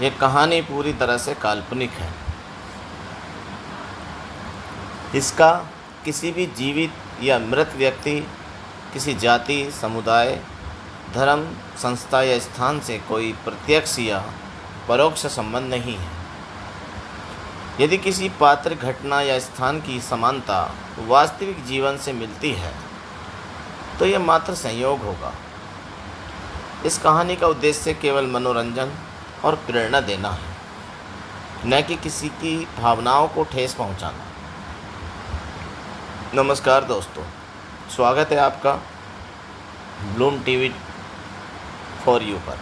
ये कहानी पूरी तरह से काल्पनिक है। इसका किसी भी जीवित या मृत व्यक्ति, किसी जाति, समुदाय, धर्म, संस्था या स्थान से कोई प्रत्यक्ष या परोक्ष संबंध नहीं है। यदि किसी पात्र, घटना या स्थान की समानता वास्तविक जीवन से मिलती है तो यह मात्र संयोग होगा। इस कहानी का उद्देश्य केवल मनोरंजन और प्रेरणा देना है, न कि किसी की भावनाओं को ठेस पहुंचाना। नमस्कार दोस्तों, स्वागत है आपका ब्लूम टीवी फॉर यू पर।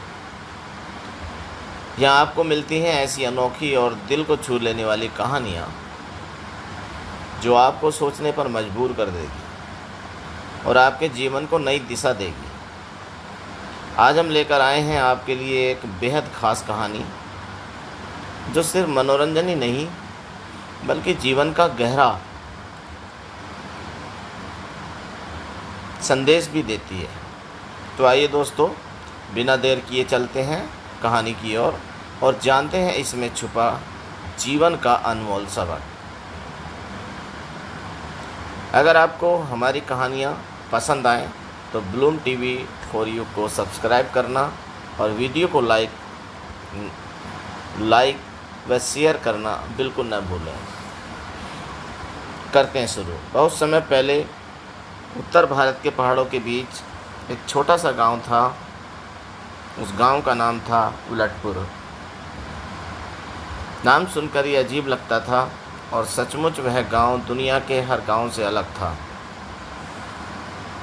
यहाँ आपको मिलती हैं ऐसी अनोखी और दिल को छू लेने वाली कहानियाँ जो आपको सोचने पर मजबूर कर देगी और आपके जीवन को नई दिशा देगी। आज हम लेकर आए हैं आपके लिए एक बेहद ख़ास कहानी जो सिर्फ मनोरंजन ही नहीं बल्कि जीवन का गहरा संदेश भी देती है। तो आइए दोस्तों, बिना देर किए चलते हैं कहानी की ओर और जानते हैं इसमें छुपा जीवन का अनमोल सबक। अगर आपको हमारी कहानियाँ पसंद आएँ तो ब्लूम टीवी फॉर यू को सब्सक्राइब करना और वीडियो को लाइक व शेयर करना बिल्कुल न भूलें। करते हैं शुरू। बहुत समय पहले उत्तर भारत के पहाड़ों के बीच एक छोटा सा गांव था। उस गांव का नाम था उलटपुर। नाम सुनकर ही अजीब लगता था और सचमुच वह गांव दुनिया के हर गांव से अलग था।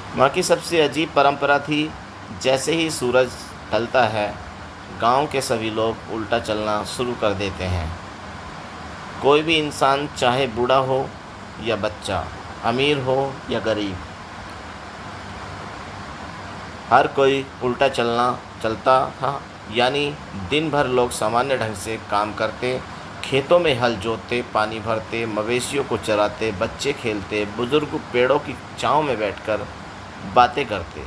वहाँ की सबसे अजीब परंपरा थी, जैसे ही सूरज ढलता है गांव के सभी लोग उल्टा चलना शुरू कर देते हैं। कोई भी इंसान, चाहे बूढ़ा हो या बच्चा, अमीर हो या गरीब, हर कोई उल्टा चलता था। यानी दिन भर लोग सामान्य ढंग से काम करते, खेतों में हल जोतते, पानी भरते, मवेशियों को चराते, बच्चे खेलते, बुजुर्ग पेड़ों की छांव में बैठकर बातें करते।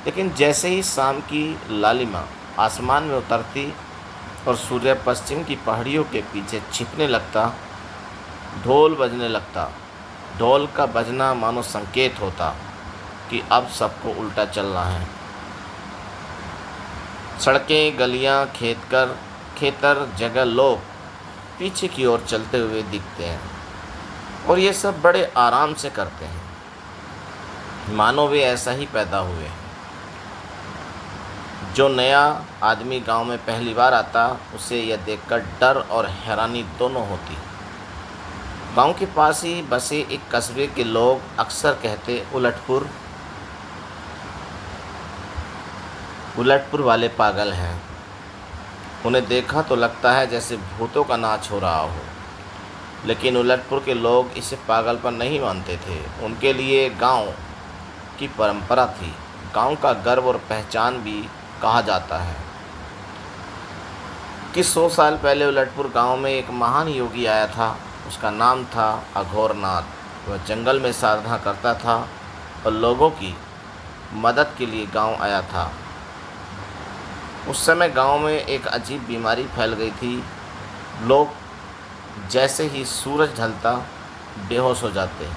लेकिन जैसे ही शाम की लालिमा आसमान में उतरती और सूर्य पश्चिम की पहाड़ियों के पीछे छिपने लगता, ढोल बजने लगता। ढोल का बजना मानो संकेत होता कि अब सबको उल्टा चलना है। सड़कें, गलियां, खेतर जगह लोग पीछे की ओर चलते हुए दिखते हैं और ये सब बड़े आराम से करते हैं, मानो वे ऐसा ही पैदा हुए। जो नया आदमी गांव में पहली बार आता, उसे यह देखकर डर और हैरानी दोनों होती। गांव के पास ही बसे एक कस्बे के लोग अक्सर कहते, उलटपुर वाले पागल हैं। उन्हें देखा तो लगता है जैसे भूतों का नाच हो रहा हो। लेकिन उलटपुर के लोग इसे पागलपन नहीं मानते थे। उनके लिए गांव की परंपरा थी, गांव का गर्व और पहचान भी कहा जाता है कि 100 साल पहले उलटपुर गांव में एक महान योगी आया था। उसका नाम था अघोरनाथ। वह जंगल में साधना करता था और लोगों की मदद के लिए गांव आया था। उस समय गांव में एक अजीब बीमारी फैल गई थी। लोग जैसे ही सूरज ढलता बेहोश हो जाते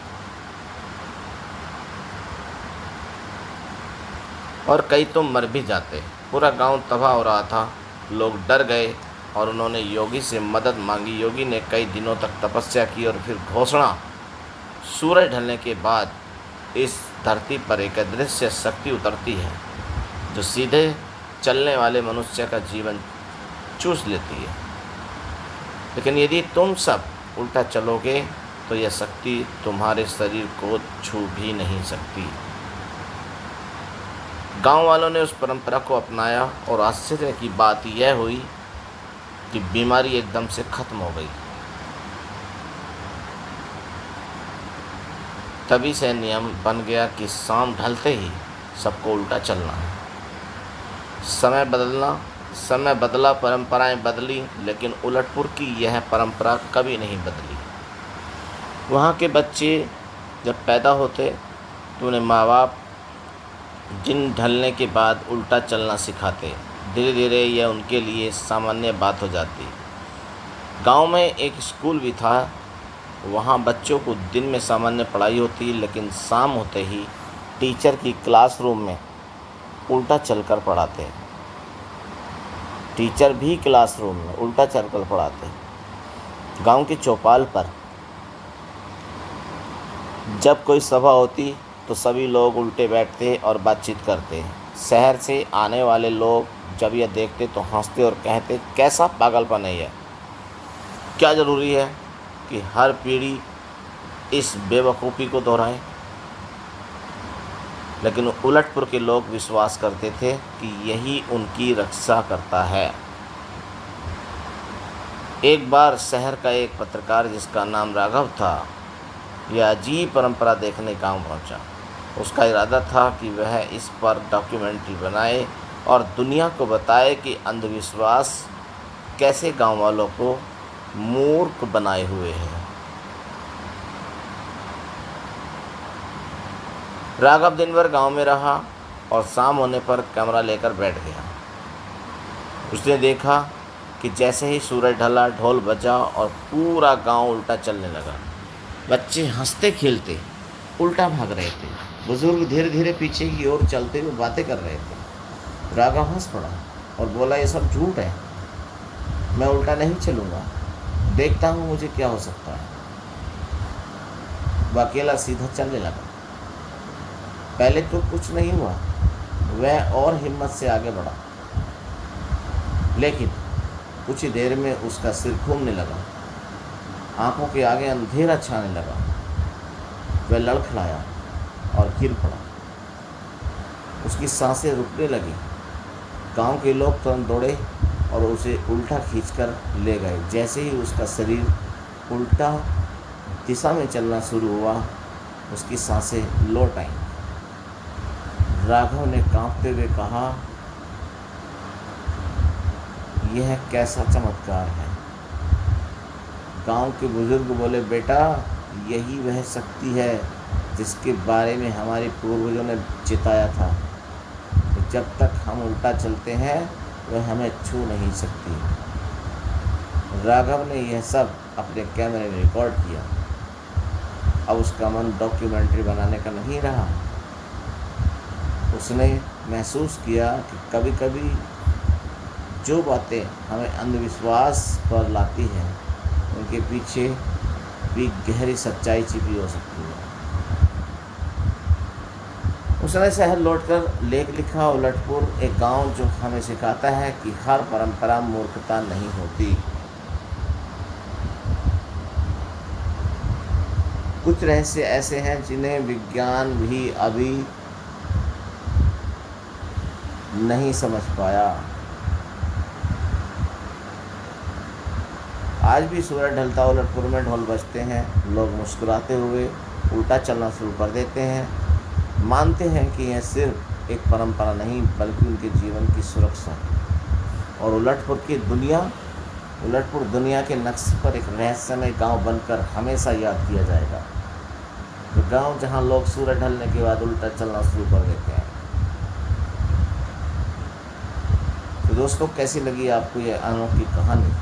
और कई तो मर भी जाते। पूरा गांव तबाह हो रहा था। लोग डर गए और उन्होंने योगी से मदद मांगी। योगी ने कई दिनों तक तपस्या की और फिर घोषणा, सूरज ढलने के बाद इस धरती पर एक अदृश्य शक्ति उतरती है जो सीधे चलने वाले मनुष्य का जीवन चूस लेती है। लेकिन यदि तुम सब उल्टा चलोगे तो यह शक्ति तुम्हारे शरीर को छू भी नहीं सकती। गांव वालों ने उस परंपरा को अपनाया और आश्चर्य की बात यह हुई कि बीमारी एकदम से खत्म हो गई। तभी से नियम बन गया कि शाम ढलते ही सबको उल्टा चलना है। समय बदला, परंपराएं बदली, लेकिन उलटपुर की यह परंपरा कभी नहीं बदली। वहाँ के बच्चे जब पैदा होते तो उन्हें माँ बाप दिन ढलने के बाद उल्टा चलना सिखाते। धीरे धीरे यह उनके लिए सामान्य बात हो जाती। गांव में एक स्कूल भी था। वहां बच्चों को दिन में सामान्य पढ़ाई होती, लेकिन शाम होते ही टीचर की क्लासरूम में उल्टा चलकर पढ़ाते। टीचर भी क्लासरूम में उल्टा चलकर पढ़ाते। गांव की चौपाल पर जब कोई सभा होती तो सभी लोग उल्टे बैठते और बातचीत करते। शहर से आने वाले लोग जब यह देखते तो हंसते और कहते, कैसा पागलपन है यह। क्या ज़रूरी है कि हर पीढ़ी इस बेवकूफ़ी को दोहराए। लेकिन उलटपुर के लोग विश्वास करते थे कि यही उनकी रक्षा करता है। एक बार शहर का एक पत्रकार, जिसका नाम राघव था, यह अजीब परंपरा देखने गांव पहुंचा। उसका इरादा था कि वह इस पर डॉक्यूमेंट्री बनाए और दुनिया को बताए कि अंधविश्वास कैसे गांव वालों को मूर्ख बनाए हुए है। राघव दिन भर गांव में रहा और शाम होने पर कैमरा लेकर बैठ गया। उसने देखा कि जैसे ही सूरज ढला, ढोल बजा और पूरा गांव उल्टा चलने लगा। बच्चे हंसते खेलते उल्टा भाग रहे थे। बुजुर्ग धीरे धीरे पीछे की ओर चलते हुए बातें कर रहे थे। राघव हंस पड़ा और बोला, ये सब झूठ है, मैं उल्टा नहीं चलूँगा, देखता हूँ मुझे क्या हो सकता है। वह अकेला सीधा चलने लगा। पहले तो कुछ नहीं हुआ, वह और हिम्मत से आगे बढ़ा, लेकिन कुछ ही देर में उसका सिर घूमने लगा, आंखों के आगे अंधेरा छाने लगा। वह लड़खड़ाया और गिर पड़ा। उसकी सांसें रुकने लगी। गांव के लोग तुरंत दौड़े और उसे उल्टा खींचकर ले गए। जैसे ही उसका शरीर उल्टा दिशा में चलना शुरू हुआ, उसकी सांसें लौट आईं। राघव ने कांपते हुए कहा, यह कैसा चमत्कार है। गांव के बुजुर्ग बोले, बेटा, यही वह शक्ति है जिसके बारे में हमारे पूर्वजों ने चिताया था। तो जब तक हम उल्टा चलते हैं वह हमें छू नहीं सकती। राघव ने यह सब अपने कैमरे में रिकॉर्ड किया। अब उसका मन डॉक्यूमेंट्री बनाने का नहीं रहा। उसने महसूस किया कि कभी कभी जो बातें हमें अंधविश्वास पर लाती हैं, उनके पीछे भी गहरी सच्चाई छिपी हो सकती है। उसने शहर लौटकर लेख लिखा, उलटपुर, एक गांव जो हमें सिखाता है कि हर परंपरा मूर्खता नहीं होती। कुछ रहस्य ऐसे हैं जिन्हें विज्ञान भी अभी नहीं समझ पाया। आज भी सूरज ढलता उलटपुर में ढोल बजते हैं। लोग मुस्कुराते हुए उल्टा चलना शुरू कर देते हैं। मानते हैं कि यह सिर्फ एक परंपरा नहीं बल्कि उनके जीवन की सुरक्षा है। और उलटपुर दुनिया के नक्शे पर एक रहस्यमय गांव बनकर हमेशा याद किया जाएगा। तो गांव जहां लोग सूरज ढलने के बाद उल्टा चलना शुरू कर देते हैं। तो दोस्तों, कैसी लगी आपको यह अनोखी कहानी?